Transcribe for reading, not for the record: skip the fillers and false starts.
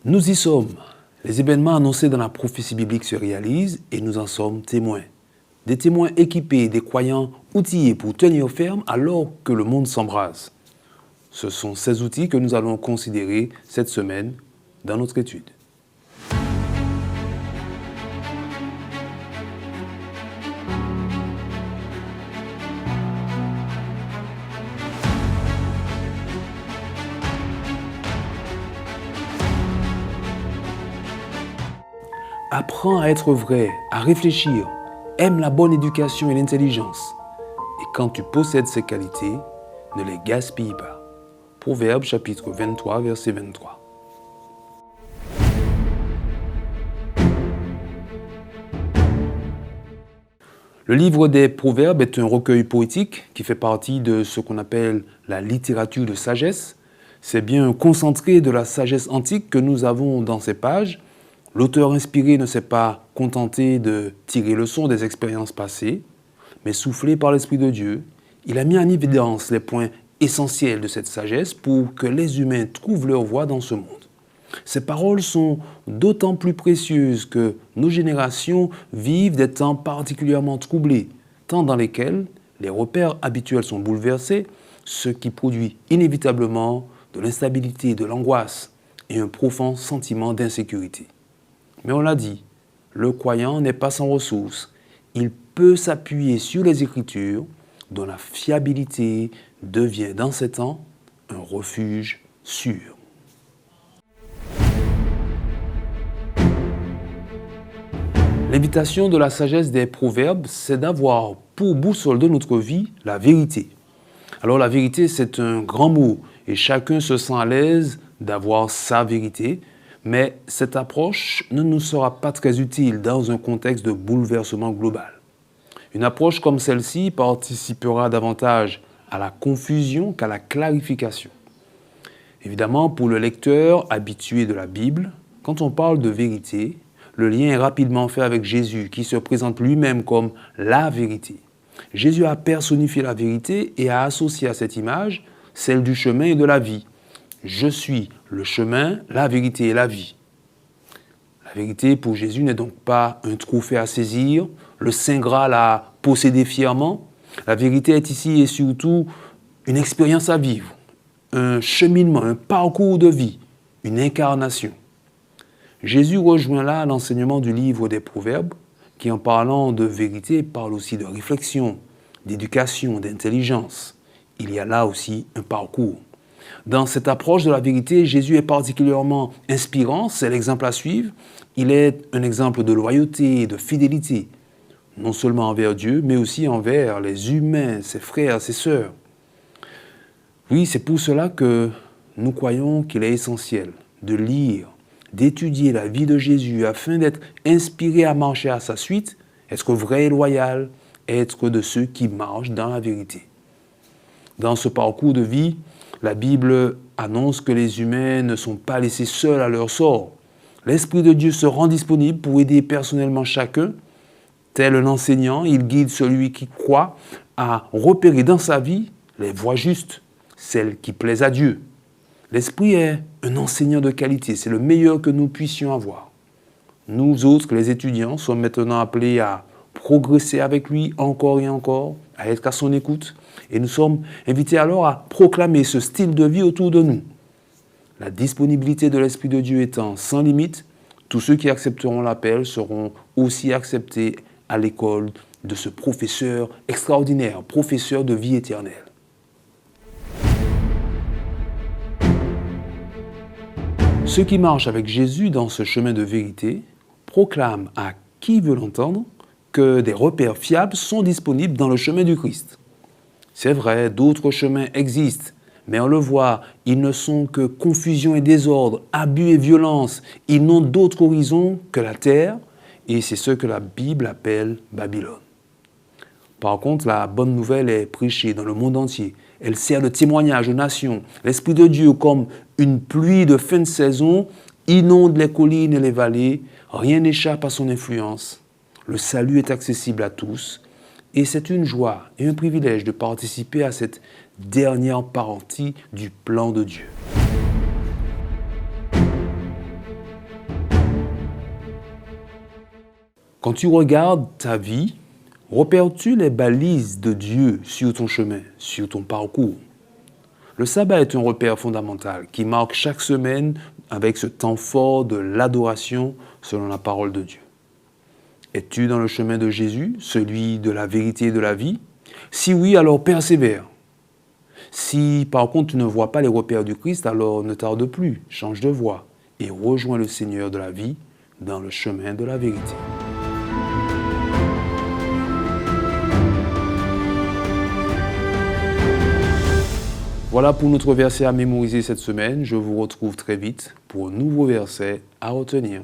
Nous y sommes. Les événements annoncés dans la prophétie biblique se réalisent et nous en sommes témoins. Des témoins équipés, des croyants outillés pour tenir ferme alors que le monde s'embrase. Ce sont ces outils que nous allons considérer cette semaine dans notre étude. Apprends à être vrai, à réfléchir, aime la bonne éducation et l'intelligence. Et quand tu possèdes ces qualités, ne les gaspille pas. Proverbes chapitre 23, verset 23. Le livre des Proverbes est un recueil poétique qui fait partie de ce qu'on appelle la littérature de sagesse. C'est bien un concentré de la sagesse antique que nous avons dans ces pages. L'auteur inspiré ne s'est pas contenté de tirer leçon des expériences passées, mais soufflé par l'Esprit de Dieu, il a mis en évidence les points essentiels de cette sagesse pour que les humains trouvent leur voie dans ce monde. Ces paroles sont d'autant plus précieuses que nos générations vivent des temps particulièrement troublés, temps dans lesquels les repères habituels sont bouleversés, ce qui produit inévitablement de l'instabilité, de l'angoisse et un profond sentiment d'insécurité. Mais on l'a dit, le croyant n'est pas sans ressources. Il peut s'appuyer sur les Écritures dont la fiabilité devient dans ces temps un refuge sûr. L'invitation de la sagesse des Proverbes, c'est d'avoir pour boussole de notre vie la vérité. Alors la vérité, c'est un grand mot et chacun se sent à l'aise d'avoir sa vérité. Mais cette approche ne nous sera pas très utile dans un contexte de bouleversement global. Une approche comme celle-ci participera davantage à la confusion qu'à la clarification. Évidemment, pour le lecteur habitué de la Bible, quand on parle de vérité, le lien est rapidement fait avec Jésus qui se présente lui-même comme la vérité. Jésus a personnifié la vérité et a associé à cette image celle du chemin et de la vie. Je suis le chemin, la vérité et la vie. La vérité pour Jésus n'est donc pas un trophée à saisir, le Saint Graal à posséder fièrement. La vérité est ici et surtout une expérience à vivre, un cheminement, un parcours de vie, une incarnation. Jésus rejoint là l'enseignement du livre des Proverbes qui, en parlant de vérité, parle aussi de réflexion, d'éducation, d'intelligence. Il y a là aussi un parcours. Dans cette approche de la vérité, Jésus est particulièrement inspirant, c'est l'exemple à suivre. Il est un exemple de loyauté et de fidélité, non seulement envers Dieu, mais aussi envers les humains, ses frères, ses sœurs. Oui, c'est pour cela que nous croyons qu'il est essentiel de lire, d'étudier la vie de Jésus afin d'être inspiré à marcher à sa suite, être vrai et loyal, être de ceux qui marchent dans la vérité. Dans ce parcours de vie, la Bible annonce que les humains ne sont pas laissés seuls à leur sort. L'Esprit de Dieu se rend disponible pour aider personnellement chacun. Tel un enseignant, il guide celui qui croit à repérer dans sa vie les voies justes, celles qui plaisent à Dieu. L'Esprit est un enseignant de qualité, c'est le meilleur que nous puissions avoir. Nous autres, les étudiants, sommes maintenant appelés à progresser avec lui encore et encore, à être à son écoute. Et nous sommes invités alors à proclamer ce style de vie autour de nous. La disponibilité de l'Esprit de Dieu étant sans limite, tous ceux qui accepteront l'appel seront aussi acceptés à l'école de ce professeur extraordinaire, professeur de vie éternelle. Ceux qui marchent avec Jésus dans ce chemin de vérité proclament à qui veut l'entendre que des repères fiables sont disponibles dans le chemin du Christ. C'est vrai, d'autres chemins existent, mais on le voit, ils ne sont que confusion et désordre, abus et violence. Ils n'ont d'autre horizon que la terre, et c'est ce que la Bible appelle Babylone. Par contre, la bonne nouvelle est prêchée dans le monde entier. Elle sert de témoignage aux nations. L'Esprit de Dieu, comme une pluie de fin de saison, inonde les collines et les vallées. Rien n'échappe à son influence. Le salut est accessible à tous. Et c'est une joie et un privilège de participer à cette dernière partie du plan de Dieu. Quand tu regardes ta vie, repères-tu les balises de Dieu sur ton chemin, sur ton parcours? Le sabbat est un repère fondamental qui marque chaque semaine avec ce temps fort de l'adoration selon la parole de Dieu. Es-tu dans le chemin de Jésus, celui de la vérité et de la vie? Si oui, alors persévère. Si par contre tu ne vois pas les repères du Christ, alors ne tarde plus, change de voie et rejoins le Seigneur de la vie dans le chemin de la vérité. Voilà pour notre verset à mémoriser cette semaine. Je vous retrouve très vite pour un nouveau verset à retenir.